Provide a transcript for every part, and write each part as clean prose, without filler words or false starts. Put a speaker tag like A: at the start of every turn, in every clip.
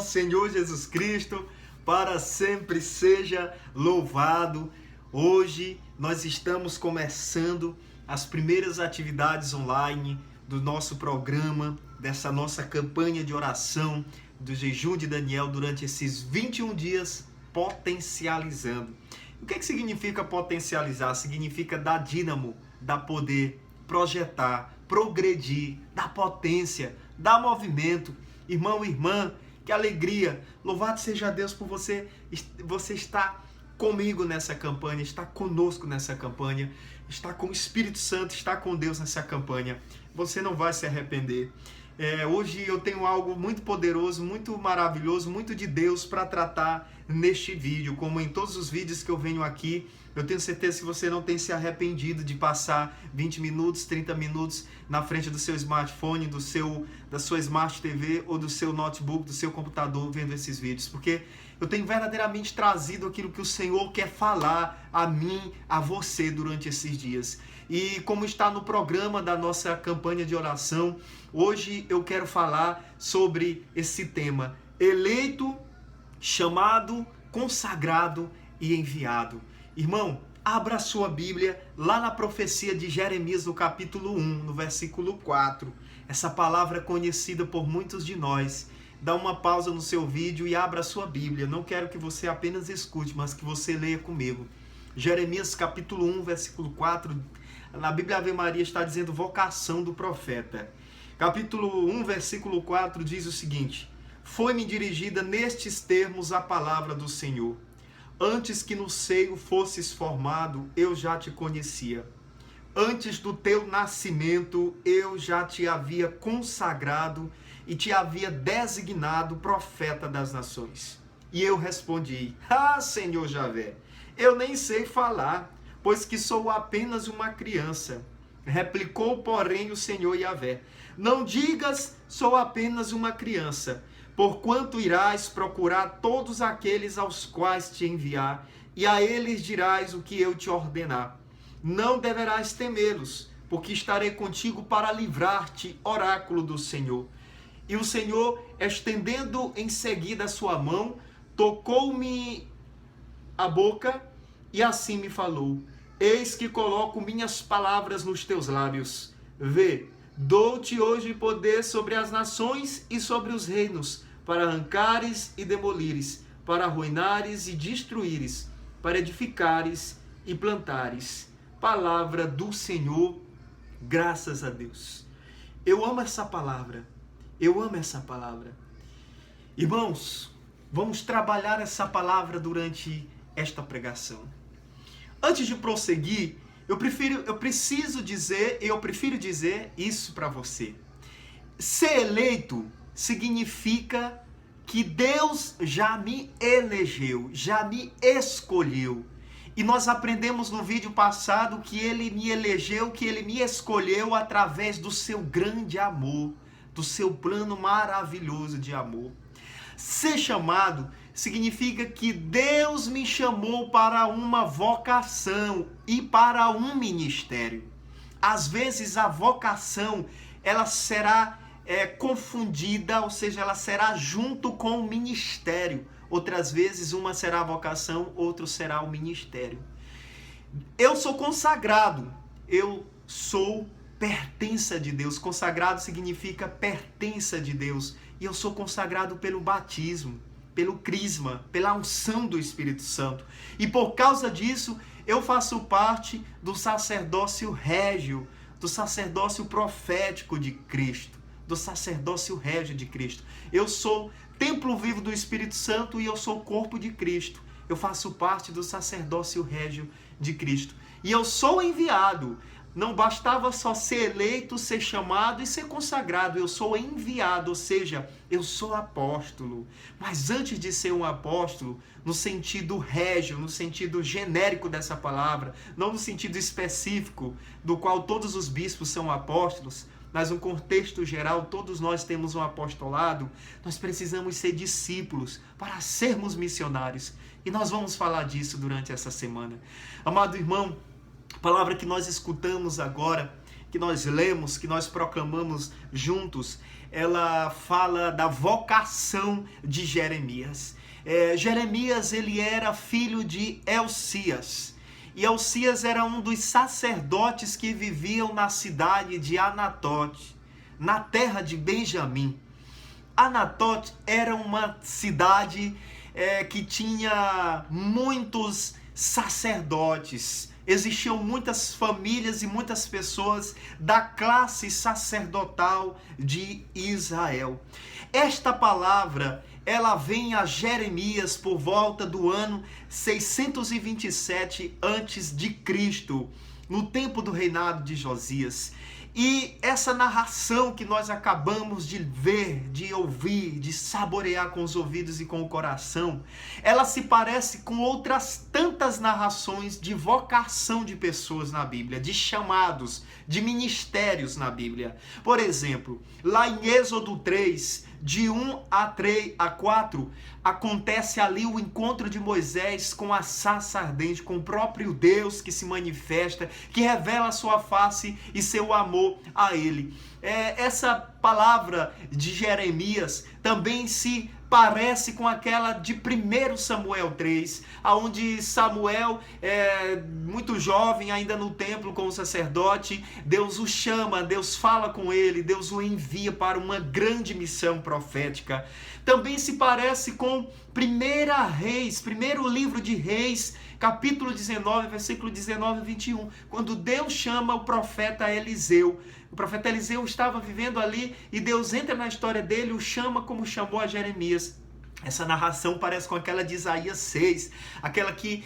A: Senhor Jesus Cristo, para sempre seja louvado. Hoje nós estamos começando as primeiras atividades online do nosso programa, dessa nossa campanha de oração, do jejum de Daniel durante esses 21 dias, potencializando. O que significa potencializar? Significa dar dínamo, dar poder, projetar, progredir, dar potência, dar movimento. Irmão, irmã, que alegria! Louvado seja Deus por você estar comigo nessa campanha, está conosco nessa campanha, está com o Espírito Santo, está com Deus nessa campanha. Você não vai se arrepender. Hoje eu tenho algo muito poderoso, muito maravilhoso, muito de Deus para tratar neste vídeo. Como em todos os vídeos que eu venho aqui, eu tenho certeza que você não tem se arrependido de passar 20 minutos, 30 minutos na frente do seu smartphone, da sua Smart TV ou do seu notebook, do seu computador vendo esses vídeos. Porque eu tenho verdadeiramente trazido aquilo que o Senhor quer falar a mim, a você durante esses dias. E como está no programa da nossa campanha de oração, hoje eu quero falar sobre esse tema: eleito, chamado, consagrado e enviado. Irmão, abra a sua Bíblia lá na profecia de Jeremias, no capítulo 1, no versículo 4. Essa palavra é conhecida por muitos de nós. Dá uma pausa no seu vídeo e abra a sua Bíblia. Não quero que você apenas escute, mas que você leia comigo. Jeremias, capítulo 1, versículo 4. Na Bíblia Ave Maria está dizendo vocação do profeta. Capítulo 1, versículo 4 diz o seguinte: foi-me dirigida nestes termos a palavra do Senhor. Antes que no seio fosses formado, eu já te conhecia. Antes do teu nascimento, eu já te havia consagrado e te havia designado profeta das nações. E eu respondi: Senhor Javé, eu nem sei falar, pois que sou apenas uma criança. Replicou, porém, o Senhor Javé: não digas, sou apenas uma criança, porquanto irás procurar todos aqueles aos quais te enviar, e a eles dirás o que eu te ordenar. Não deverás temê-los, porque estarei contigo para livrar-te, oráculo do Senhor. E o Senhor, estendendo em seguida a sua mão, tocou-me a boca, e assim me falou: eis que coloco minhas palavras nos teus lábios. Vê, dou-te hoje poder sobre as nações e sobre os reinos, para arrancares e demolires, para arruinares e destruíres, para edificares e plantares. Palavra do Senhor, graças a Deus. Eu amo essa palavra, eu amo essa palavra. Irmãos, vamos trabalhar essa palavra durante esta pregação. Antes de prosseguir, eu prefiro dizer isso para você. Ser eleito significa que Deus já me elegeu, já me escolheu. E nós aprendemos no vídeo passado que Ele me elegeu, que Ele me escolheu através do seu grande amor, do seu plano maravilhoso de amor. Ser chamado significa que Deus me chamou para uma vocação e para um ministério. Às vezes a vocação ela será confundida, ou seja, ela será junto com o ministério. Outras vezes uma será a vocação, outro será o ministério. Eu sou consagrado, eu sou pertença de Deus. Consagrado significa pertença de Deus. E eu sou consagrado pelo batismo, pelo crisma, pela unção do Espírito Santo. E por causa disso, eu faço parte do sacerdócio régio, do sacerdócio profético de Cristo, do sacerdócio régio de Cristo. Eu sou templo vivo do Espírito Santo e eu sou corpo de Cristo. Eu faço parte do sacerdócio régio de Cristo. E eu sou enviado. Não bastava só ser eleito, ser chamado e ser consagrado. Eu sou enviado, ou seja, eu sou apóstolo. Mas antes de ser um apóstolo, no sentido régio, no sentido genérico dessa palavra, não no sentido específico, do qual todos os bispos são apóstolos, mas no contexto geral, todos nós temos um apostolado, nós precisamos ser discípulos para sermos missionários. E nós vamos falar disso durante essa semana. Amado irmão, a palavra que nós escutamos agora, que nós lemos, que nós proclamamos juntos, ela fala da vocação de Jeremias. Jeremias, ele era filho de Elcias. E Elcias era um dos sacerdotes que viviam na cidade de Anatote, na terra de Benjamim. Anatote era uma cidade que tinha muitos sacerdotes. Existiam muitas famílias e muitas pessoas da classe sacerdotal de Israel. Esta palavra, ela vem a Jeremias por volta do ano 627 a.C., no tempo do reinado de Josias. E essa narração que nós acabamos de ver, de ouvir, de saborear com os ouvidos e com o coração, ela se parece com outras tantas narrações de vocação de pessoas na Bíblia, de chamados, de ministérios na Bíblia. Por exemplo, lá em Êxodo 3, de 1 a 4, acontece ali o encontro de Moisés com a sarça ardente, com o próprio Deus que se manifesta, que revela a sua face e seu amor a ele. Essa palavra de Jeremias também se parece com aquela de 1 Samuel 3, onde Samuel, muito jovem, ainda no templo com o sacerdote, Deus o chama, Deus fala com ele, Deus o envia para uma grande missão profética. Também se parece com 1 Reis, primeiro livro de Reis, capítulo 19, versículo 19 a 21, quando Deus chama o profeta Eliseu. O profeta Eliseu estava vivendo ali e Deus entra na história dele, o chama como chamou a Jeremias. Essa narração parece com aquela de Isaías 6, aquela que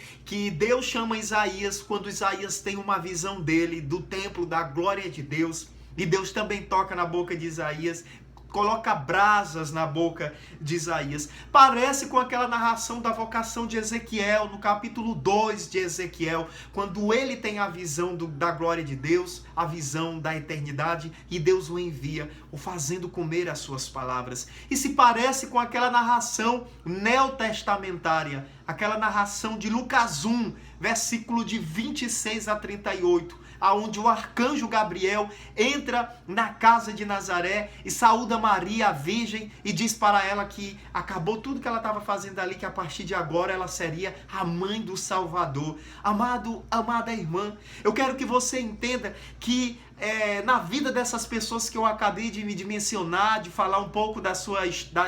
A: Deus chama Isaías quando Isaías tem uma visão dele, do templo, da glória de Deus. E Deus também toca na boca de Isaías, coloca brasas na boca de Isaías. Parece com aquela narração da vocação de Ezequiel, no capítulo 2 de Ezequiel, quando ele tem a visão da glória de Deus, a visão da eternidade, e Deus o envia, o fazendo comer as suas palavras. E se parece com aquela narração neotestamentária, aquela narração de Lucas 1, versículo de 26 a 38, aonde o arcanjo Gabriel entra na casa de Nazaré e saúda Maria, a virgem, e diz para ela que acabou tudo que ela estava fazendo ali, que a partir de agora ela seria a mãe do Salvador. Amada irmã, eu quero que você entenda que na vida dessas pessoas que eu acabei de mencionar, de falar um pouco da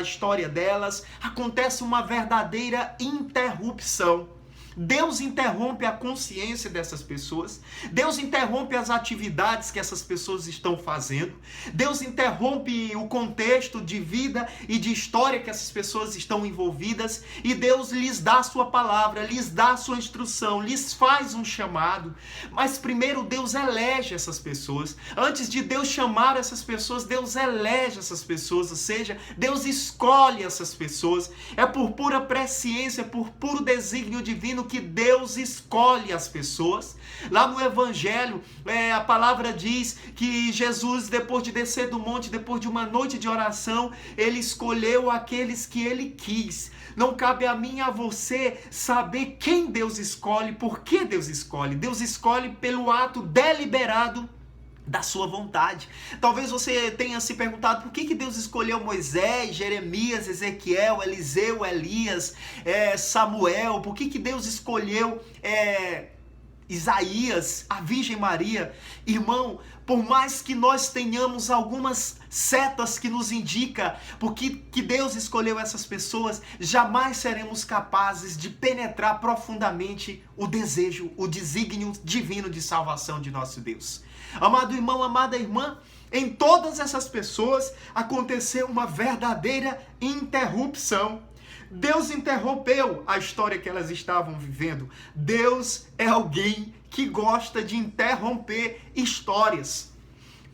A: história delas, acontece uma verdadeira interrupção. Deus interrompe a consciência dessas pessoas, Deus interrompe as atividades que essas pessoas estão fazendo, Deus interrompe o contexto de vida e de história que essas pessoas estão envolvidas, e Deus lhes dá a sua palavra, lhes dá a sua instrução, lhes faz um chamado. Mas primeiro Deus elege essas pessoas. Antes de Deus chamar essas pessoas, Deus elege essas pessoas, ou seja, Deus escolhe essas pessoas. É por pura presciência, por puro desígnio divino que Deus escolhe as pessoas. Lá no Evangelho, a palavra diz que Jesus, depois de descer do monte, depois de uma noite de oração, ele escolheu aqueles que ele quis. Não cabe a mim e a você saber quem Deus escolhe, por que Deus escolhe. Deus escolhe pelo ato deliberado da sua vontade. Talvez você tenha se perguntado por que Deus escolheu Moisés, Jeremias, Ezequiel, Eliseu, Elias, Samuel, por que Deus escolheu Isaías, a Virgem Maria. Irmão, por mais que nós tenhamos algumas setas que nos indicam por que Deus escolheu essas pessoas, jamais seremos capazes de penetrar profundamente o desejo, o desígnio divino de salvação de nosso Deus. Amado irmão, amada irmã, em todas essas pessoas aconteceu uma verdadeira interrupção. Deus interrompeu a história que elas estavam vivendo. Deus é alguém que gosta de interromper histórias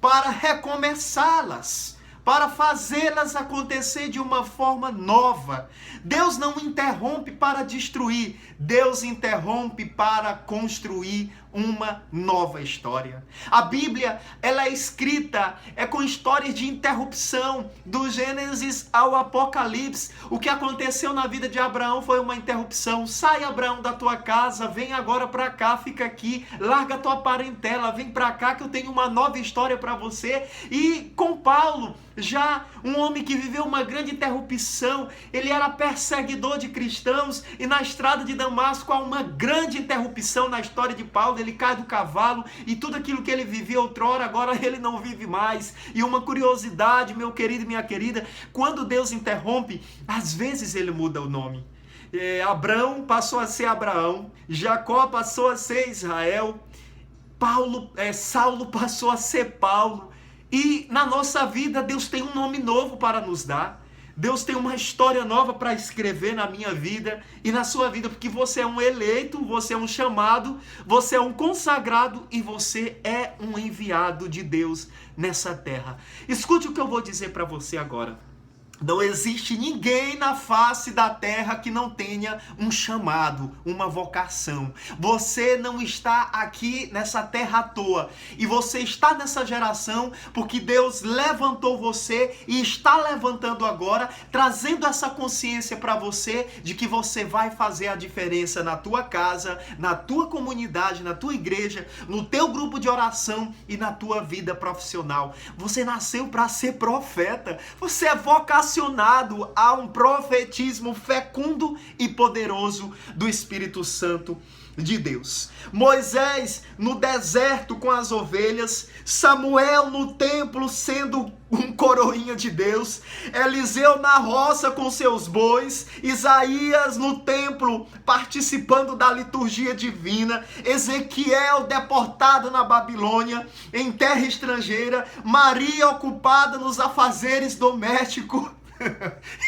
A: para recomeçá-las, para fazê-las acontecer de uma forma nova. Deus não interrompe para destruir, Deus interrompe para construir uma nova história. A Bíblia, ela é escrita com histórias de interrupção, do Gênesis ao Apocalipse. O que aconteceu na vida de Abraão foi uma interrupção. Sai, Abraão, da tua casa, vem agora para cá, fica aqui, larga a tua parentela, vem para cá que eu tenho uma nova história para você. E com Paulo, já um homem que viveu uma grande interrupção, ele era perseguidor de cristãos, e na estrada de Damasco há uma grande interrupção na história de Paulo. Ele cai do cavalo e tudo aquilo que ele vivia outrora, agora ele não vive mais. E uma curiosidade, meu querido e minha querida, quando Deus interrompe, às vezes ele muda o nome. Abrão passou a ser Abraão, Jacó passou a ser Israel, Saulo passou a ser Paulo. E na nossa vida Deus tem um nome novo para nos dar. Deus tem uma história nova para escrever na minha vida e na sua vida, porque você é um eleito, você é um chamado, você é um consagrado e você é um enviado de Deus nessa terra. Escute o que eu vou dizer para você agora. Não existe ninguém na face da terra que não tenha um chamado, uma vocação. Você não está aqui nessa terra à toa. E você está nessa geração porque Deus levantou você e está levantando agora, trazendo essa consciência para você de que você vai fazer a diferença na tua casa, na tua comunidade, na tua igreja, no teu grupo de oração e na tua vida profissional. Você nasceu para ser profeta. Você é vocacionado a um profetismo fecundo e poderoso do Espírito Santo de Deus. Moisés no deserto com as ovelhas, Samuel no templo sendo um coroinha de Deus, Eliseu na roça com seus bois, Isaías no templo participando da liturgia divina, Ezequiel deportado na Babilônia, em terra estrangeira, Maria ocupada nos afazeres domésticos.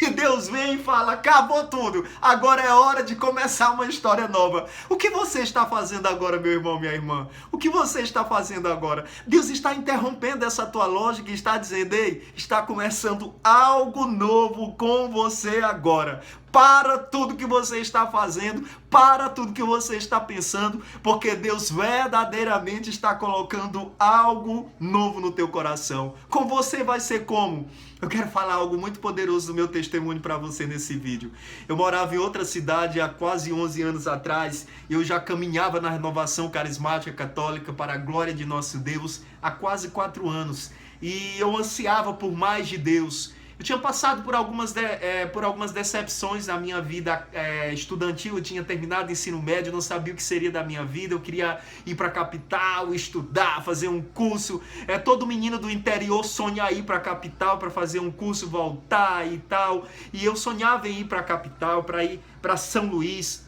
A: E Deus vem e fala: acabou tudo, agora é hora de começar uma história nova. O que você está fazendo agora, meu irmão, minha irmã? O que você está fazendo agora? Deus está interrompendo essa tua lógica e está dizendo: ei, está começando algo novo com você agora. Para tudo que você está fazendo, para tudo que você está pensando, porque Deus verdadeiramente está colocando algo novo no teu coração. Com você vai ser como? Eu quero falar algo muito poderoso do meu testemunho para você nesse vídeo. Eu morava em outra cidade há quase 11 anos atrás, e eu já caminhava na renovação carismática católica para a glória de nosso Deus há quase 4 anos. E eu ansiava por mais de Deus. Eu tinha passado por algumas decepções na minha vida estudantil. Eu tinha terminado o ensino médio, não sabia o que seria da minha vida. Eu queria ir para a capital, estudar, fazer um curso. Todo menino do interior sonha ir para a capital para fazer um curso, voltar e tal. E eu sonhava em ir para a capital, para ir para São Luís.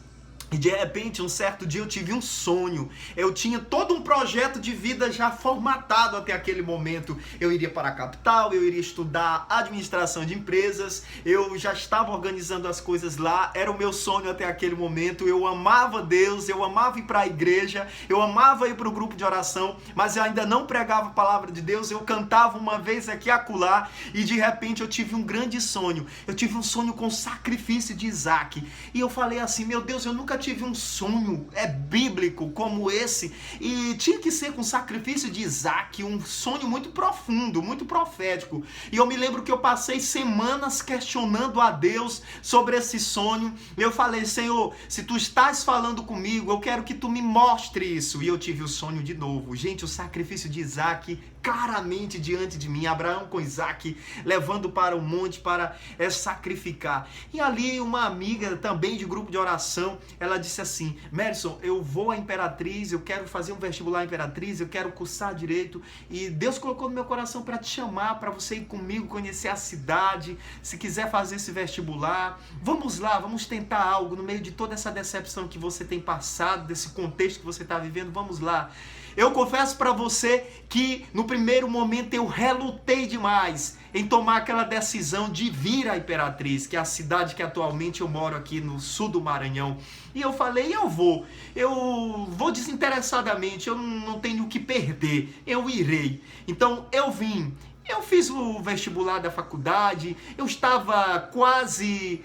A: E de repente, um certo dia eu tive um sonho. Eu tinha todo um projeto de vida já formatado até aquele momento. Eu iria para a capital, eu iria estudar administração de empresas, eu já estava organizando as coisas lá, era o meu sonho até aquele momento. Eu amava Deus, eu amava ir para a igreja, eu amava ir para o grupo de oração, mas eu ainda não pregava a palavra de Deus. Eu cantava uma vez aqui e acolá, e de repente eu tive um grande sonho. Eu tive um sonho com o sacrifício de Isaac. E eu falei assim: meu Deus, eu nunca tive um sonho bíblico como esse, e tinha que ser com o sacrifício de Isaac, um sonho muito profundo, muito profético. E eu me lembro que eu passei semanas questionando a Deus sobre esse sonho. Eu falei: Senhor, se tu estás falando comigo, eu quero que tu me mostre isso. E eu tive o sonho de novo. Gente, o sacrifício de Isaac claramente diante de mim, Abraão com Isaac levando para o monte para sacrificar. E ali uma amiga também de grupo de oração, ela disse assim: Merson, eu vou à Imperatriz, eu quero fazer um vestibular à Imperatriz, eu quero cursar direito, e Deus colocou no meu coração para te chamar, para você ir comigo, conhecer a cidade, se quiser fazer esse vestibular, vamos lá, vamos tentar algo no meio de toda essa decepção que você tem passado, desse contexto que você está vivendo, vamos lá. Eu confesso para você que no primeiro momento eu relutei demais em tomar aquela decisão de vir à Imperatriz, que é a cidade que atualmente eu moro aqui no sul do Maranhão. E eu falei: eu vou desinteressadamente, eu não tenho o que perder, eu irei. Então eu vim. Eu fiz o vestibular da faculdade, eu estava quase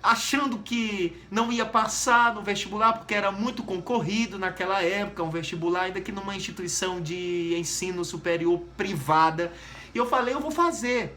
A: achando que não ia passar no vestibular, porque era muito concorrido naquela época, um vestibular, ainda que numa instituição de ensino superior privada. E eu falei, eu vou fazer,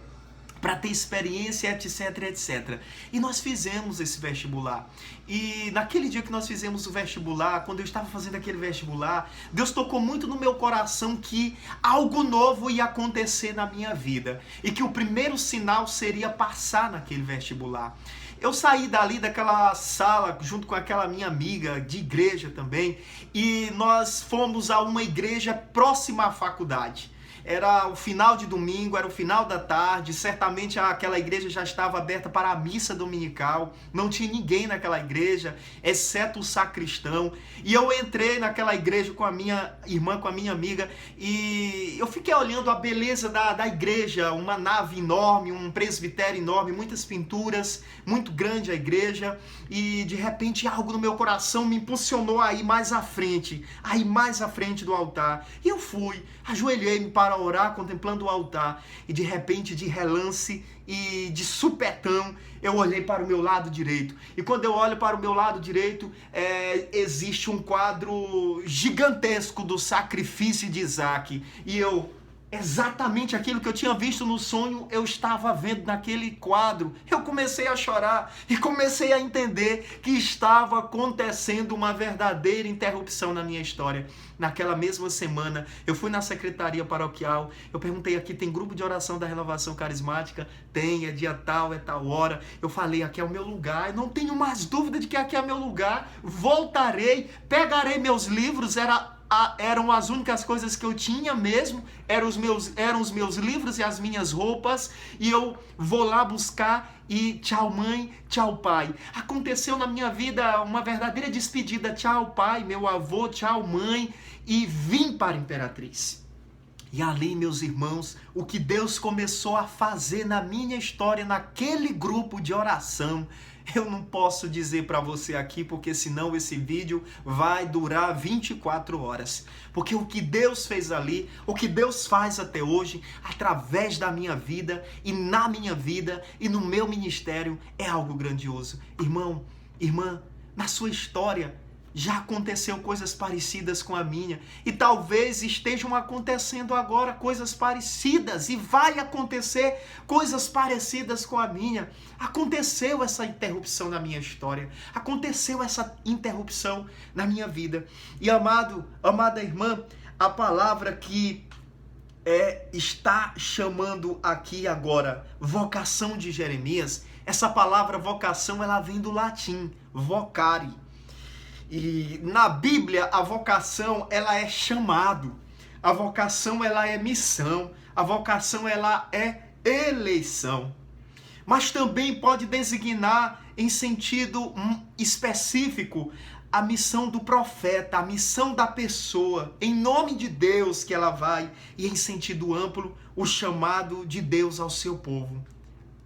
A: para ter experiência, etc, etc. E nós fizemos esse vestibular. E naquele dia que nós fizemos o vestibular, quando eu estava fazendo aquele vestibular, Deus tocou muito no meu coração que algo novo ia acontecer na minha vida. E que o primeiro sinal seria passar naquele vestibular. Eu saí dali daquela sala, junto com aquela minha amiga de igreja também, e nós fomos a uma igreja próxima à faculdade. Era o final de domingo, era o final da tarde, certamente aquela igreja já estava aberta para a missa dominical, não tinha ninguém naquela igreja, exceto o sacristão, e eu entrei naquela igreja com a minha irmã, com a minha amiga, e eu fiquei olhando a beleza da igreja, uma nave enorme, um presbitério enorme, muitas pinturas, muito grande a igreja, e de repente algo no meu coração me impulsionou a ir mais à frente do altar, e eu fui, ajoelhei-me para orar, contemplando o altar, e de repente, de relance e de supetão, eu olhei para o meu lado direito, e quando eu olho para o meu lado direito, existe um quadro gigantesco do sacrifício de Isaac, e exatamente aquilo que eu tinha visto no sonho, eu estava vendo naquele quadro. Eu comecei a chorar e comecei a entender que estava acontecendo uma verdadeira interrupção na minha história. Naquela mesma semana, eu fui na secretaria paroquial, eu perguntei aqui, tem grupo de oração da Renovação Carismática? Tem, é dia tal, é tal hora. Eu falei, aqui é o meu lugar, eu não tenho mais dúvida de que aqui é meu lugar. Voltarei, pegarei meus livros, eram as únicas coisas que eu tinha mesmo, eram os meus livros e as minhas roupas, e eu vou lá buscar, e tchau mãe, tchau pai. Aconteceu na minha vida uma verdadeira despedida, tchau pai, meu avô, tchau mãe, e vim para a Imperatriz. E ali, meus irmãos, o que Deus começou a fazer na minha história, naquele grupo de oração, eu não posso dizer para você aqui, porque senão esse vídeo vai durar 24 horas. Porque o que Deus fez ali, o que Deus faz até hoje, através da minha vida, e na minha vida, e no meu ministério, é algo grandioso. Irmão, irmã, na sua história, já aconteceu coisas parecidas com a minha, e talvez estejam acontecendo agora coisas parecidas, e vai acontecer coisas parecidas com a minha. Aconteceu essa interrupção na minha história, aconteceu essa interrupção na minha vida. E amada irmã, a palavra que está chamando aqui agora, vocação de Jeremias, essa palavra vocação, ela vem do latim, vocare. E na Bíblia, a vocação, ela é chamado, a vocação, ela é missão, a vocação, ela é eleição. Mas também pode designar, em sentido específico, a missão do profeta, a missão da pessoa, em nome de Deus que ela vai, e em sentido amplo, o chamado de Deus ao seu povo.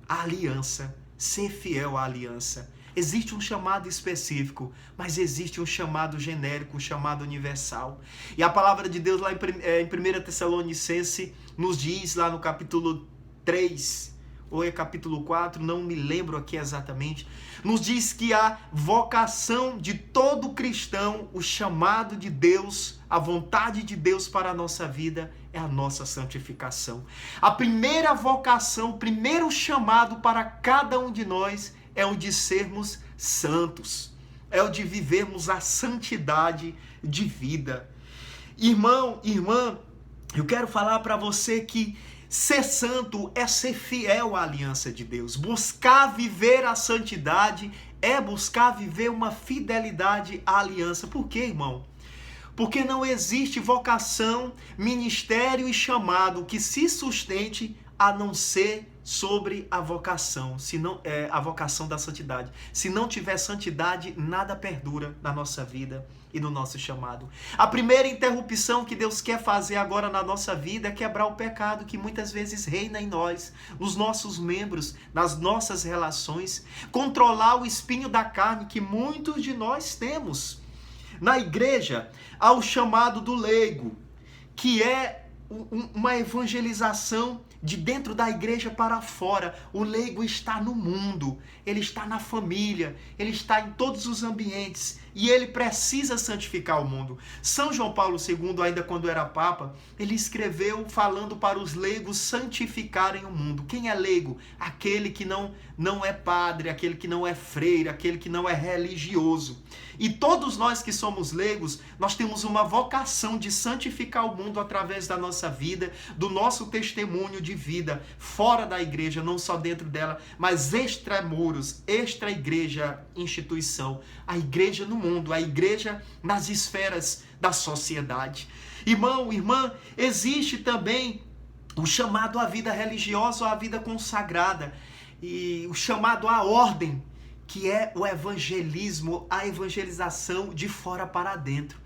A: A aliança, ser fiel à aliança. Existe um chamado específico, mas existe um chamado genérico, um chamado universal. E a palavra de Deus lá em 1 Tessalonicenses nos diz, lá no capítulo 3, ou é capítulo 4, não me lembro aqui exatamente, nos diz que a vocação de todo cristão, o chamado de Deus, a vontade de Deus para a nossa vida é a nossa santificação. A primeira vocação, o primeiro chamado para cada um de nós é o de sermos santos, é o de vivermos a santidade de vida. Irmão, irmã, eu quero falar para você que ser santo é ser fiel à aliança de Deus. Buscar viver a santidade é buscar viver uma fidelidade à aliança. Por quê, irmão? Porque não existe vocação, ministério e chamado que se sustente a não ser sobre a vocação, se não é a vocação da santidade. Se não tiver santidade, nada perdura na nossa vida e no nosso chamado. A primeira interrupção que Deus quer fazer agora na nossa vida é quebrar o pecado que muitas vezes reina em nós, nos nossos membros, nas nossas relações, controlar o espinho da carne que muitos de nós temos. Na igreja, há o chamado do leigo, que é uma evangelização de dentro da igreja para fora. O leigo está no mundo, ele está na família, ele está em todos os ambientes e ele precisa santificar o mundo. São João Paulo II, ainda quando era Papa, ele escreveu falando para os leigos santificarem o mundo. Quem é leigo? Aquele que não é padre, aquele que não é freire, aquele que não é religioso. E todos nós que somos leigos, nós temos uma vocação de santificar o mundo através da nossa vida, do nosso testemunho de vida, fora da igreja, não só dentro dela, mas extramuros, extra-igreja, instituição, a igreja no mundo, a igreja nas esferas da sociedade. Irmão, irmã, existe também o chamado à vida religiosa ou à vida consagrada, e o chamado à ordem, que é o evangelismo, a evangelização de fora para dentro.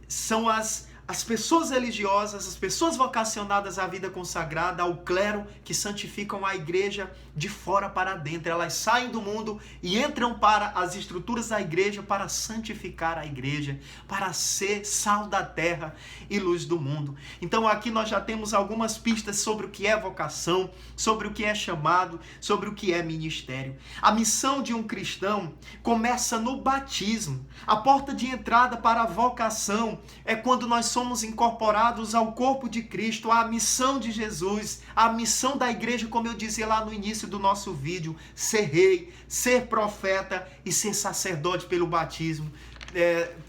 A: São as pessoas religiosas, as pessoas vocacionadas à vida consagrada, ao clero, que santificam a igreja de fora para dentro. Elas saem do mundo e entram para as estruturas da igreja para santificar a igreja, para ser sal da terra e luz do mundo. Então aqui nós já temos algumas pistas sobre o que é vocação, sobre o que é chamado, sobre o que é ministério. A missão de um cristão começa no batismo. A porta de entrada para a vocação é quando nós somos incorporados ao corpo de Cristo, à missão de Jesus, à missão da igreja, como eu dizia lá no início do nosso vídeo, ser rei, ser profeta e ser sacerdote pelo batismo,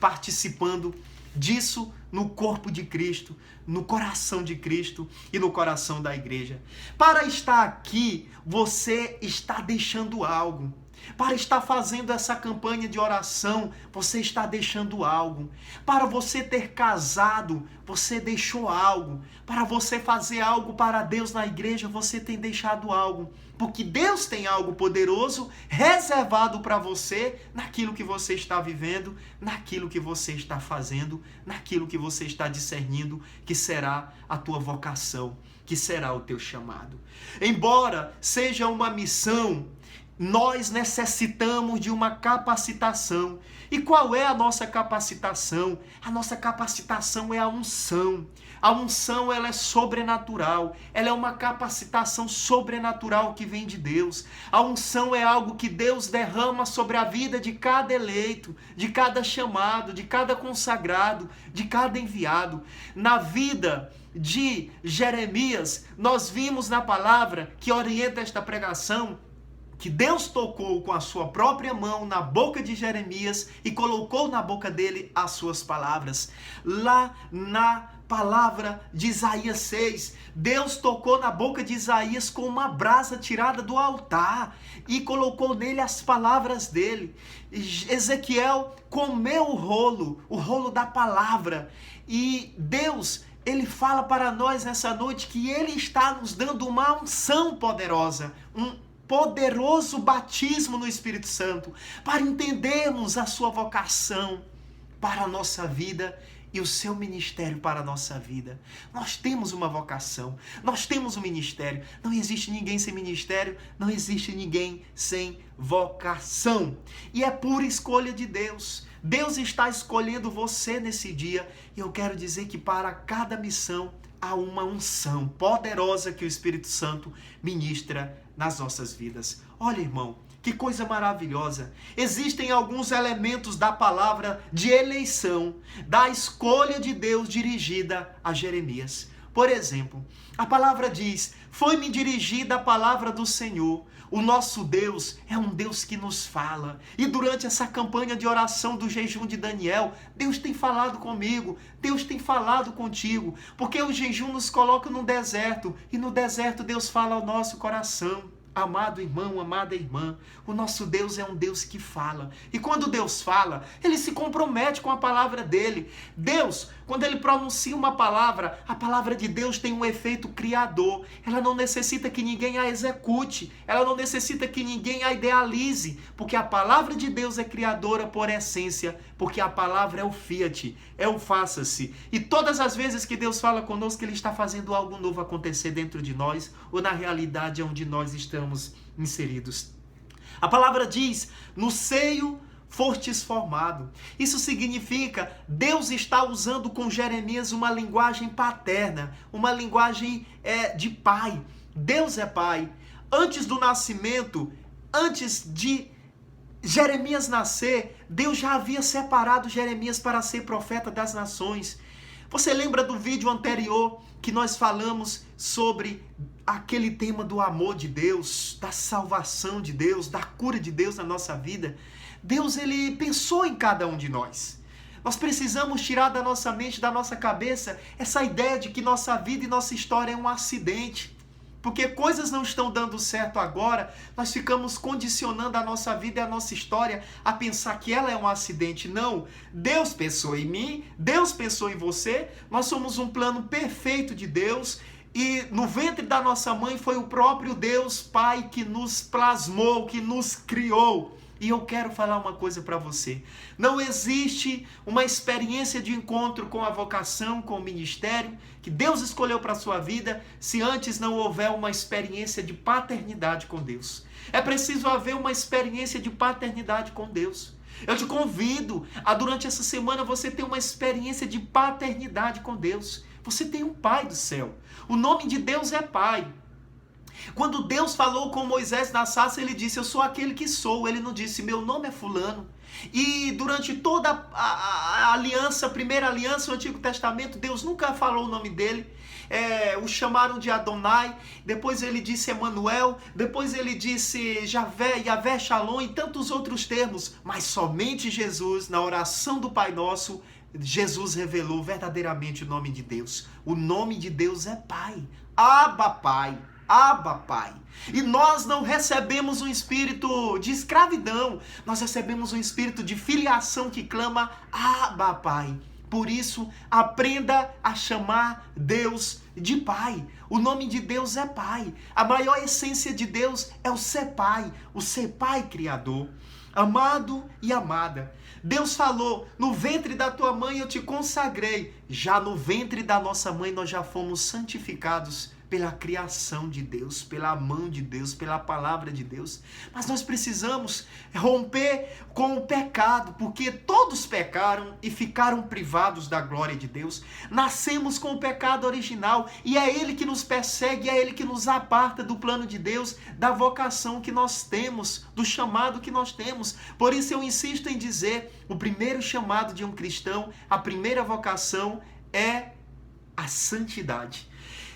A: participando disso no corpo de Cristo, no coração de Cristo e no coração da igreja. Para estar aqui, você está deixando algo. Para estar fazendo essa campanha de oração, você está deixando algo. Para você ter casado, você deixou algo. Para você fazer algo para Deus na igreja, você tem deixado algo. Porque Deus tem algo poderoso reservado para você naquilo que você está vivendo, naquilo que você está fazendo, naquilo que você está discernindo que será a tua vocação, que será o teu chamado. Embora seja uma missão, nós necessitamos de uma capacitação. E qual é a nossa capacitação? A nossa capacitação é a unção. A unção, ela é sobrenatural. Ela é uma capacitação sobrenatural que vem de Deus. A unção é algo que Deus derrama sobre a vida de cada eleito, de cada chamado, de cada consagrado, de cada enviado. Na vida de Jeremias, nós vimos na palavra que orienta esta pregação, que Deus tocou com a sua própria mão na boca de Jeremias e colocou na boca dele as suas palavras. Lá na palavra de Isaías 6, Deus tocou na boca de Isaías com uma brasa tirada do altar e colocou nele as palavras dele. Ezequiel comeu o rolo da palavra, e Deus, ele fala para nós nessa noite que ele está nos dando uma unção poderosa, um poderoso batismo no Espírito Santo, para entendermos a sua vocação para a nossa vida e o seu ministério para a nossa vida. Nós temos uma vocação, nós temos um ministério. Não existe ninguém sem ministério, não existe ninguém sem vocação. E é pura escolha de Deus. Deus está escolhendo você nesse dia, e eu quero dizer que para cada missão há uma unção poderosa que o Espírito Santo ministra nas nossas vidas. Olha, irmão, que coisa maravilhosa. Existem alguns elementos da palavra de eleição, da escolha de Deus dirigida a Jeremias. Por exemplo, a palavra diz: foi-me dirigida a palavra do Senhor. O nosso Deus é um Deus que nos fala. E durante essa campanha de oração do jejum de Daniel, Deus tem falado comigo, Deus tem falado contigo, porque o jejum nos coloca no deserto, e no deserto Deus fala ao nosso coração. Amado irmão, amada irmã, o nosso Deus é um Deus que fala. E quando Deus fala, ele se compromete com a palavra dele. Deus, quando ele pronuncia uma palavra, a palavra de Deus tem um efeito criador. Ela não necessita que ninguém a execute, ela não necessita que ninguém a idealize, porque a palavra de Deus é criadora por essência, porque a palavra é o fiat, é o faça-se. E todas as vezes que Deus fala conosco, ele está fazendo algo novo acontecer dentro de nós, ou na realidade onde nós estamos inseridos. A palavra diz: no seio fostes formado. Isso significa, Deus está usando com Jeremias uma linguagem paterna, uma linguagem de pai. Deus é Pai. Antes do nascimento, antes de Jeremias nascer, Deus já havia separado Jeremias para ser profeta das nações. Você lembra do vídeo anterior que nós falamos sobre aquele tema do amor de Deus, da salvação de Deus, da cura de Deus na nossa vida? Deus, ele pensou em cada um de nós. Nós precisamos tirar da nossa mente, da nossa cabeça, essa ideia de que nossa vida e nossa história é um acidente. Porque coisas não estão dando certo agora, nós ficamos condicionando a nossa vida e a nossa história a pensar que ela é um acidente. Não, Deus pensou em mim, Deus pensou em você, nós somos um plano perfeito de Deus e no ventre da nossa mãe foi o próprio Deus Pai que nos plasmou, que nos criou. E eu quero falar uma coisa para você. Não existe uma experiência de encontro com a vocação, com o ministério, que Deus escolheu para a sua vida, se antes não houver uma experiência de paternidade com Deus. É preciso haver uma experiência de paternidade com Deus. Eu te convido a, durante essa semana, você ter uma experiência de paternidade com Deus. Você tem um Pai do céu. O nome de Deus é Pai. Quando Deus falou com Moisés na sarça, ele disse, eu sou aquele que sou. Ele não disse, meu nome é fulano. E durante toda a aliança, a primeira aliança, o Antigo Testamento, Deus nunca falou o nome dele. O chamaram de Adonai, depois ele disse Emanuel, depois ele disse Yahvé Shalom e tantos outros termos. Mas somente Jesus, na oração do Pai Nosso, Jesus revelou verdadeiramente o nome de Deus. O nome de Deus é Pai. Abba Pai. Abba Pai. E nós não recebemos um espírito de escravidão, nós recebemos um espírito de filiação que clama Abba Pai. Por isso, aprenda a chamar Deus de Pai. O nome de Deus é Pai. A maior essência de Deus é o ser Pai Criador. Amado e amada, Deus falou, no ventre da tua mãe eu te consagrei. Já no ventre da nossa mãe nós já fomos santificados pela criação de Deus, pela mão de Deus, pela palavra de Deus. Mas nós precisamos romper com o pecado, porque todos pecaram e ficaram privados da glória de Deus. Nascemos com o pecado original e é ele que nos persegue, é ele que nos aparta do plano de Deus, da vocação que nós temos, do chamado que nós temos. Por isso eu insisto em dizer, o primeiro chamado de um cristão, a primeira vocação é a santidade.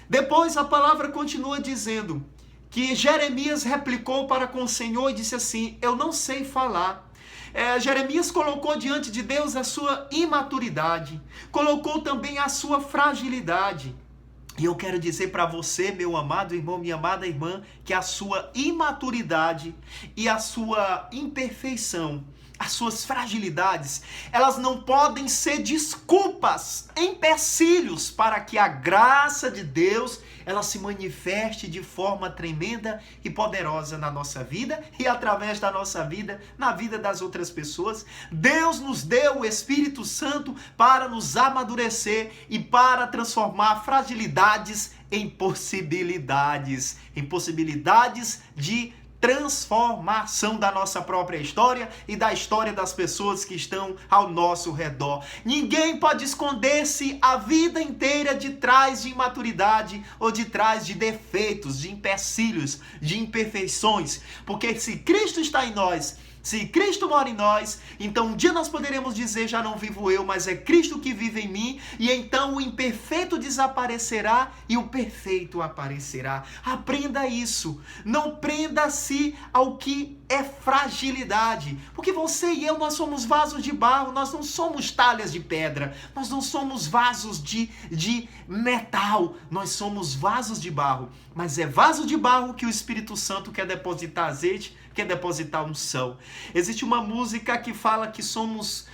A: Depois a palavra continua dizendo que Jeremias replicou para com o Senhor e disse assim, eu não sei falar. Jeremias colocou diante de Deus a sua imaturidade, colocou também a sua fragilidade. E eu quero dizer para você, meu amado irmão, minha amada irmã, que a sua imaturidade e a sua imperfeição, as suas fragilidades, elas não podem ser desculpas, empecilhos para que a graça de Deus, ela se manifeste de forma tremenda e poderosa na nossa vida e através da nossa vida, na vida das outras pessoas. Deus nos deu o Espírito Santo para nos amadurecer e para transformar fragilidades em possibilidades de transformação da nossa própria história e da história das pessoas que estão ao nosso redor. Ninguém pode esconder-se a vida inteira de trás de imaturidade ou de trás de defeitos, de empecilhos, de imperfeições, porque se Cristo está em nós, se Cristo mora em nós, então um dia nós poderemos dizer, já não vivo eu, mas é Cristo que vive em mim, e então o imperfeito desaparecerá e o perfeito aparecerá. Aprenda isso. Não prenda-se ao que é fragilidade, porque você e eu, nós somos vasos de barro, nós não somos talhas de pedra, nós não somos vasos de metal, nós somos vasos de barro, mas é vaso de barro que o Espírito Santo quer depositar azeite, quer depositar unção. Existe uma música que fala que somos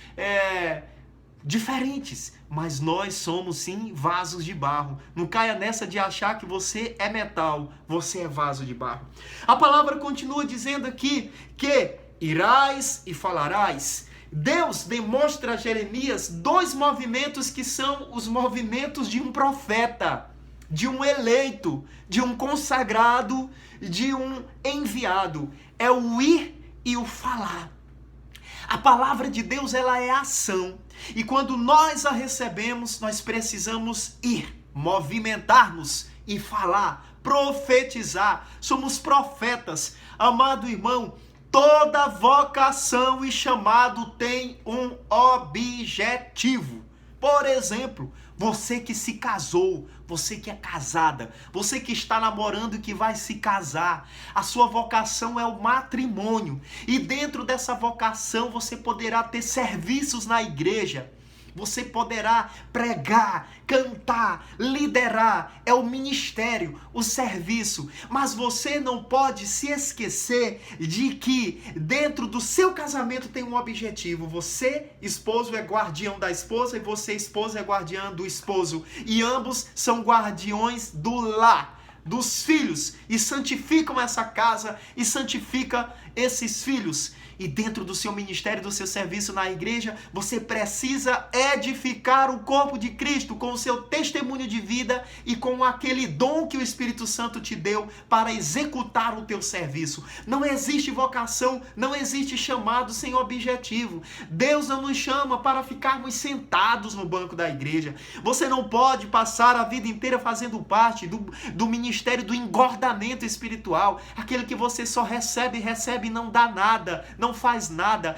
A: diferentes, mas nós somos sim vasos de barro. Não caia nessa de achar que você é metal, você é vaso de barro. A palavra continua dizendo aqui que irás e falarás. Deus demonstra a Jeremias dois movimentos que são os movimentos de um profeta, de um eleito, de um consagrado, de um enviado. É o ir e o falar. A palavra de Deus, ela é ação. E quando nós a recebemos, nós precisamos ir, movimentar-nos e falar profetizar. Somos profetas. Amado irmão, toda vocação e chamado tem um objetivo. Por exemplo, você que se casou, você que é casada, você que está namorando e que vai se casar, a sua vocação é o matrimônio. E dentro dessa vocação você poderá ter serviços na igreja. Você poderá pregar, cantar, liderar, é o ministério, o serviço. Mas você não pode se esquecer de que dentro do seu casamento tem um objetivo. Você, esposo, é guardião da esposa e você, esposa, é guardiã do esposo. E ambos são guardiões do lar, dos filhos, e santificam essa casa e santifica esses filhos. E dentro do seu ministério, do seu serviço na igreja, você precisa edificar o corpo de Cristo com o seu testemunho de vida e com aquele dom que o Espírito Santo te deu para executar o teu serviço. Não existe vocação, não existe chamado sem objetivo. Deus não nos chama para ficarmos sentados no banco da igreja. Você não pode passar a vida inteira fazendo parte do ministério do engordamento espiritual, aquele que você só recebe e não dá nada, não faz nada.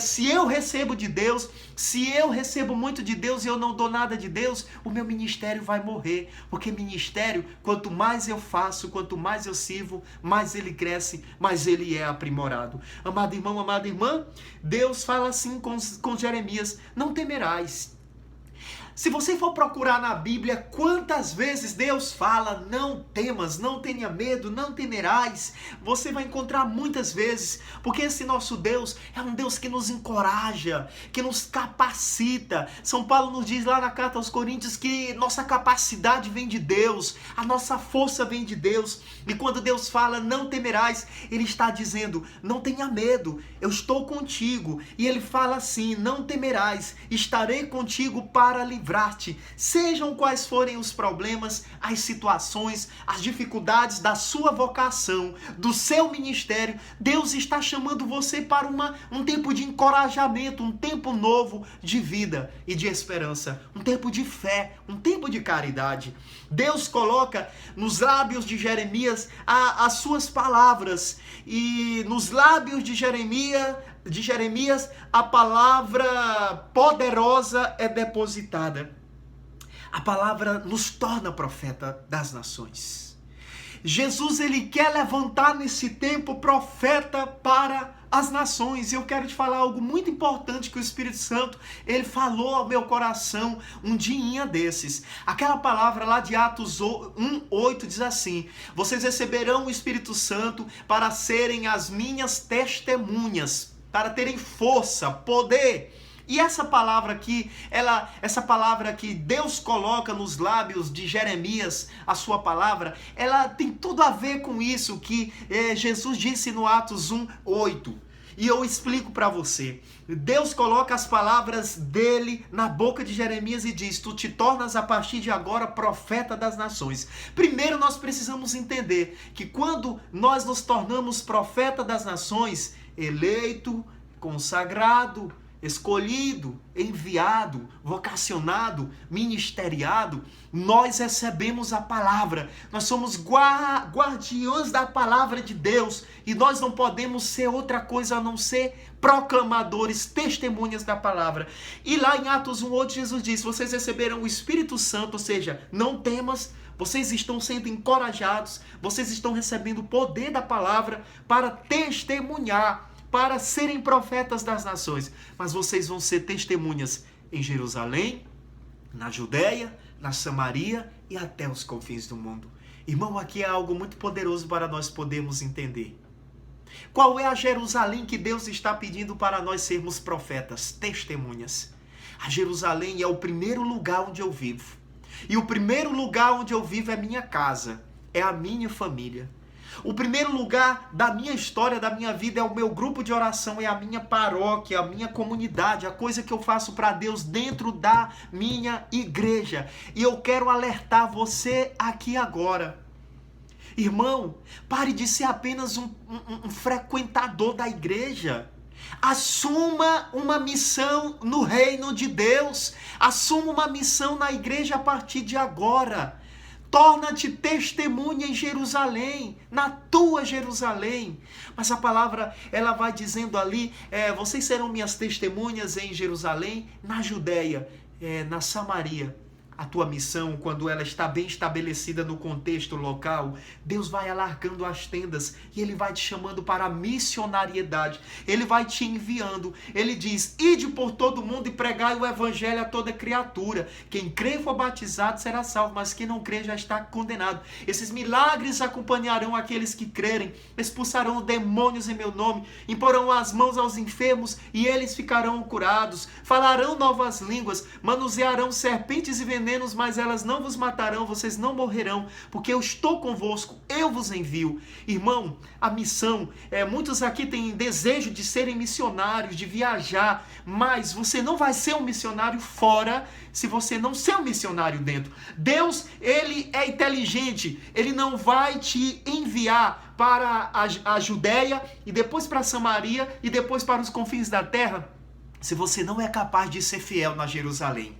A: Se eu recebo de Deus, se eu recebo muito de Deus e eu não dou nada de Deus, o meu ministério vai morrer. Porque ministério, quanto mais eu faço, quanto mais eu sirvo, mais ele cresce, mais ele é aprimorado. Amado irmão, amada irmã, Deus fala assim com Jeremias: não temerás. Se você for procurar na Bíblia quantas vezes Deus fala, não temas, não tenha medo, não temerás, você vai encontrar muitas vezes, porque esse nosso Deus é um Deus que nos encoraja, que nos capacita. São Paulo nos diz lá na carta aos Coríntios que nossa capacidade vem de Deus, a nossa força vem de Deus. E quando Deus fala, não temerás, Ele está dizendo, não tenha medo, eu estou contigo. E Ele fala assim, não temerás, estarei contigo para livrar-te. Sejam quais forem os problemas, as situações, as dificuldades da sua vocação, do seu ministério, Deus está chamando você para um tempo de encorajamento, um tempo novo de vida e de esperança, um tempo de fé, um tempo de caridade. Deus coloca nos lábios de Jeremias as suas palavras, e nos lábios de Jeremias a palavra poderosa é depositada. A palavra nos torna profeta das nações. Jesus, ele quer levantar nesse tempo profeta para as nações. E eu quero te falar algo muito importante que o Espírito Santo, ele falou ao meu coração um diinha desses. Aquela palavra lá de Atos 1:8 diz assim: vocês receberão o Espírito Santo para serem as minhas testemunhas, para terem força, poder. E essa palavra aqui, essa palavra que Deus coloca nos lábios de Jeremias, a sua palavra, ela tem tudo a ver com isso que Jesus disse no Atos 1:8. E eu explico para você. Deus coloca as palavras dele na boca de Jeremias e diz: tu te tornas a partir de agora profeta das nações. Primeiro nós precisamos entender que quando nós nos tornamos profeta das nações, eleito, consagrado, escolhido, enviado, vocacionado, ministeriado, nós recebemos a palavra. Nós somos guardiões da palavra de Deus e nós não podemos ser outra coisa a não ser proclamadores, testemunhas da palavra. E lá em Atos 1:8 Jesus diz: vocês receberam o Espírito Santo, ou seja, não temas. Vocês estão sendo encorajados, vocês estão recebendo o poder da palavra para testemunhar, para serem profetas das nações. Mas vocês vão ser testemunhas em Jerusalém, na Judéia, na Samaria e até os confins do mundo. Irmão, aqui é algo muito poderoso para nós podermos entender. Qual é a Jerusalém que Deus está pedindo para nós sermos profetas, testemunhas? A Jerusalém é o primeiro lugar onde eu vivo. E o primeiro lugar onde eu vivo é minha casa, é a minha família. O primeiro lugar da minha história, da minha vida, é o meu grupo de oração, é a minha paróquia, a minha comunidade, a coisa que eu faço para Deus dentro da minha igreja. E eu quero alertar você aqui agora. Irmão, pare de ser apenas um frequentador da igreja. Assuma uma missão no reino de Deus. Assuma uma missão na igreja a partir de agora. Torna-te testemunha em Jerusalém, na tua Jerusalém. Mas a palavra, ela vai dizendo ali, vocês serão minhas testemunhas em Jerusalém, na Judéia, na Samaria. A tua missão, quando ela está bem estabelecida no contexto local, Deus vai alargando as tendas e Ele vai te chamando para a missionariedade. Ele vai te enviando. Ele diz, ide por todo mundo e pregai o evangelho a toda criatura. Quem crê e for batizado será salvo, mas quem não crê já está condenado. Esses milagres acompanharão aqueles que crerem, expulsarão demônios em meu nome, imporão as mãos aos enfermos e eles ficarão curados, falarão novas línguas, manusearão serpentes e venenos, mas elas não vos matarão, vocês não morrerão, porque eu estou convosco, eu vos envio. Irmão, a missão, muitos aqui têm desejo de serem missionários, de viajar, mas você não vai ser um missionário fora se você não ser um missionário dentro. Deus, Ele é inteligente, Ele não vai te enviar para a Judéia e depois para Samaria e depois para os confins da terra se você não é capaz de ser fiel na Jerusalém.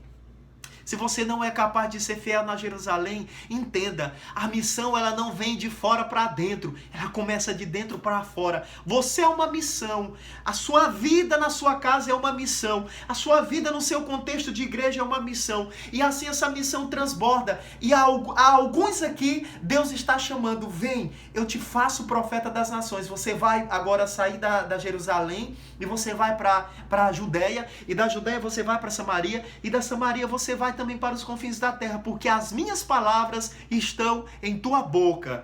A: Se você não é capaz de ser fiel na Jerusalém, entenda, a missão ela não vem de fora para dentro, ela começa de dentro para fora. Você é uma missão, a sua vida na sua casa é uma missão, a sua vida no seu contexto de igreja é uma missão, e assim essa missão transborda, e há alguns aqui, Deus está chamando, vem, eu te faço profeta das nações, você vai agora sair da Jerusalém, e você vai para a Judéia, e da Judéia você vai para Samaria, e da Samaria você vai também para os confins da terra, porque as minhas palavras estão em tua boca.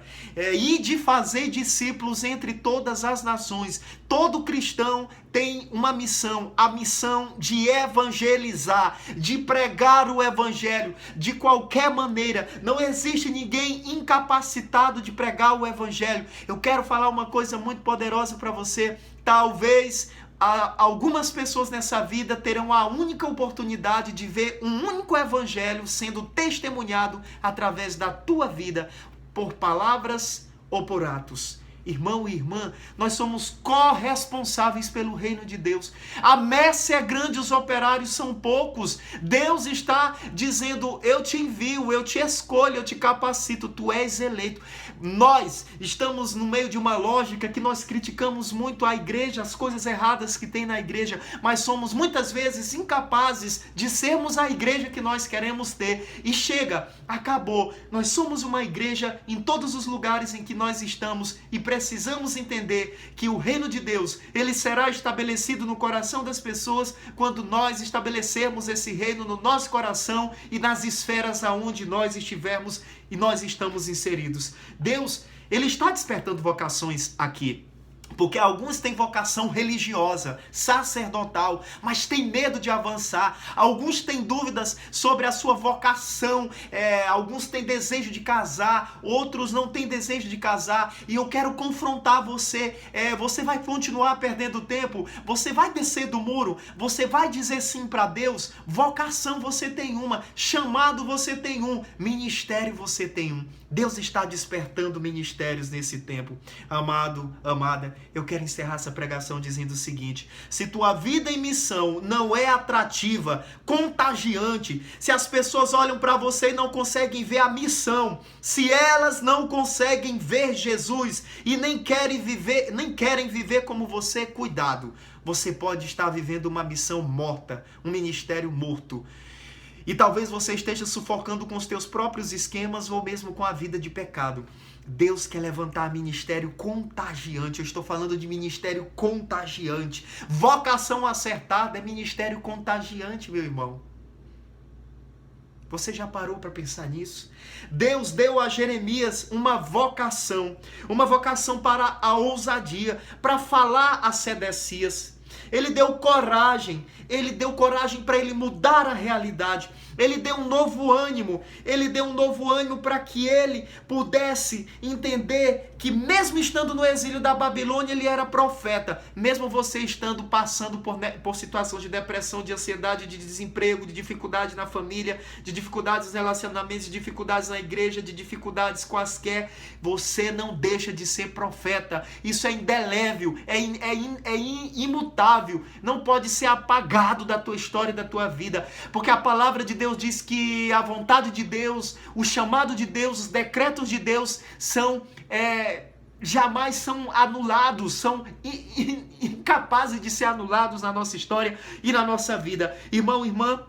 A: E de fazer discípulos entre todas as nações. Todo cristão tem uma missão, a missão de evangelizar, de pregar o evangelho de qualquer maneira. Não existe ninguém incapacitado de pregar o evangelho. Eu quero falar uma coisa muito poderosa para você. Talvez algumas pessoas nessa vida terão a única oportunidade de ver um único evangelho sendo testemunhado através da tua vida, por palavras ou por atos. Irmão e irmã, nós somos corresponsáveis pelo reino de Deus. A messe é grande, os operários são poucos. Deus está dizendo, eu te envio, eu te escolho, eu te capacito, tu és eleito. Nós estamos no meio de uma lógica que nós criticamos muito a igreja, as coisas erradas que tem na igreja, mas somos muitas vezes incapazes de sermos a igreja que nós queremos ter. E chega, acabou. Nós somos uma igreja em todos os lugares em que nós estamos e precisamos entender que o reino de Deus, ele será estabelecido no coração das pessoas quando nós estabelecermos esse reino no nosso coração e nas esferas aonde nós estivermos e nós estamos inseridos. Deus, ele está despertando vocações aqui. Porque alguns têm vocação religiosa, sacerdotal, mas têm medo de avançar. Alguns têm dúvidas sobre a sua vocação. Alguns têm desejo de casar, outros não têm desejo de casar. E eu quero confrontar você. Você vai continuar perdendo tempo? Você vai descer do muro? Você vai dizer sim para Deus? Vocação você tem uma, chamado você tem um, ministério você tem um. Deus está despertando ministérios nesse tempo. Amado, amada, eu quero encerrar essa pregação dizendo o seguinte: se tua vida em missão não é atrativa, contagiante, se as pessoas olham para você e não conseguem ver a missão, se elas não conseguem ver Jesus e nem querem viver como você, cuidado. Você pode estar vivendo uma missão morta, um ministério morto. E talvez você esteja sufocando com os teus próprios esquemas ou mesmo com a vida de pecado. Deus quer levantar ministério contagiante. Eu estou falando de ministério contagiante. Vocação acertada é ministério contagiante, meu irmão. Você já parou para pensar nisso? Deus deu a Jeremias uma vocação para a ousadia, para falar a Sedecias. Ele deu coragem para ele mudar a realidade. Ele deu um novo ânimo para que ele pudesse entender que mesmo estando no exílio da Babilônia, ele era profeta. Mesmo você passando por situações de depressão, de ansiedade, de desemprego, de dificuldade na família, de dificuldades nos relacionamentos, de dificuldades na igreja, de dificuldades quaisquer, você não deixa de ser profeta. Isso é indelével, é imutável, não pode ser apagado da tua história e da tua vida, porque a palavra de Deus Deus diz que a vontade de Deus, o chamado de Deus, os decretos de Deus jamais são anulados, são incapazes de ser anulados na nossa história e na nossa vida. Irmão, irmã,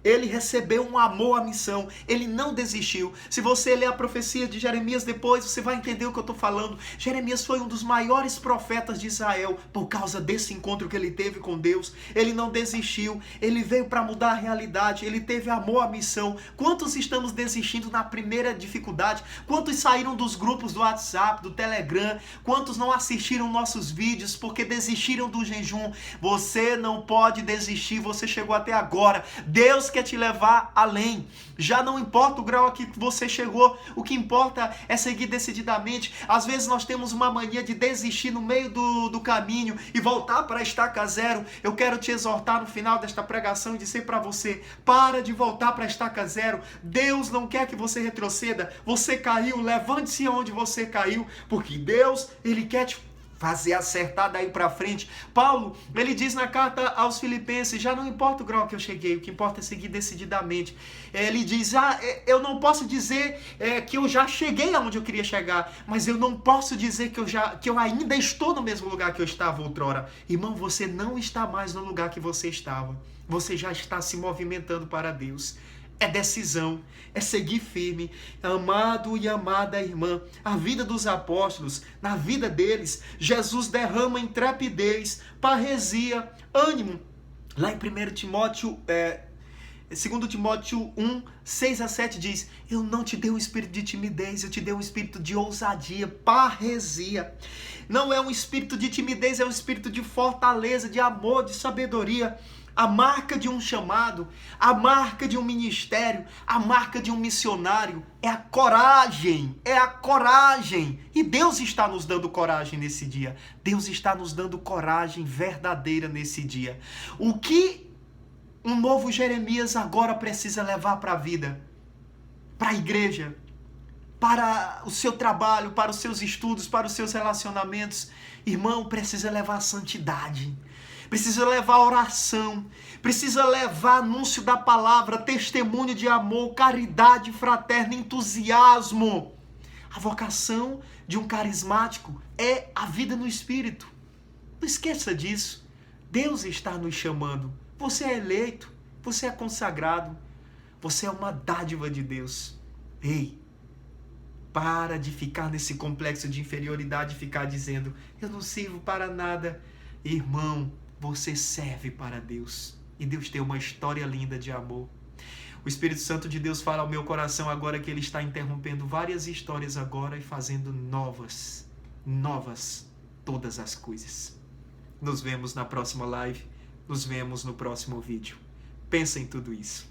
A: ele recebeu um amor à missão, ele não desistiu. Se você ler a profecia de Jeremias depois, você vai entender o que eu estou falando. Jeremias foi um dos maiores profetas de Israel por causa desse encontro que ele teve com Deus. Ele não desistiu, ele veio para mudar a realidade, ele teve amor à missão. Quantos estamos desistindo na primeira dificuldade? Quantos saíram dos grupos do WhatsApp, do Telegram? Quantos não assistiram nossos vídeos porque desistiram do jejum? Você não pode desistir, você chegou até agora. Deus quer te levar além. Já não importa o grau a que você chegou, o que importa é seguir decididamente. Às vezes nós temos uma mania de desistir no meio do caminho e voltar para a estaca zero. Eu quero te exortar no final desta pregação e dizer para você, para de voltar para a estaca zero. Deus não quer que você retroceda. Você caiu, levante-se onde você caiu, porque Deus, Ele quer te fazer acertar daí para frente. Paulo, ele diz na carta aos Filipenses, já não importa o grau que eu cheguei, o que importa é seguir decididamente. Ele diz, eu não posso dizer que eu já cheguei aonde eu queria chegar, mas eu não posso dizer que eu ainda estou no mesmo lugar que eu estava outrora. Irmão, você não está mais no lugar que você estava. Você já está se movimentando para Deus. É decisão, é seguir firme. Amado e amada irmã, a vida dos apóstolos, na vida deles, Jesus derrama intrepidez, parresia, ânimo. Lá em 2 Timóteo 1, 6 a 7 diz, eu não te dei um espírito de timidez, eu te dei um espírito de ousadia, parresia. Não é um espírito de timidez, é um espírito de fortaleza, de amor, de sabedoria. A marca de um chamado, a marca de um ministério, a marca de um missionário é a coragem, E Deus está nos dando coragem nesse dia. Deus está nos dando coragem verdadeira nesse dia. O que um novo Jeremias agora precisa levar para a vida, para a igreja, para o seu trabalho, para os seus estudos, para os seus relacionamentos? Irmão, precisa levar santidade. Precisa levar oração, precisa levar anúncio da palavra, testemunho de amor, caridade fraterna, entusiasmo. A vocação de um carismático é a vida no Espírito. Não esqueça disso. Deus está nos chamando. Você é eleito, você é consagrado, você é uma dádiva de Deus. Ei, para de ficar nesse complexo de inferioridade e ficar dizendo, eu não sirvo para nada. Irmão, você serve para Deus. E Deus tem uma história linda de amor. O Espírito Santo de Deus fala ao meu coração agora que Ele está interrompendo várias histórias agora e fazendo novas todas as coisas. Nos vemos na próxima live. Nos vemos no próximo vídeo. Pensa em tudo isso.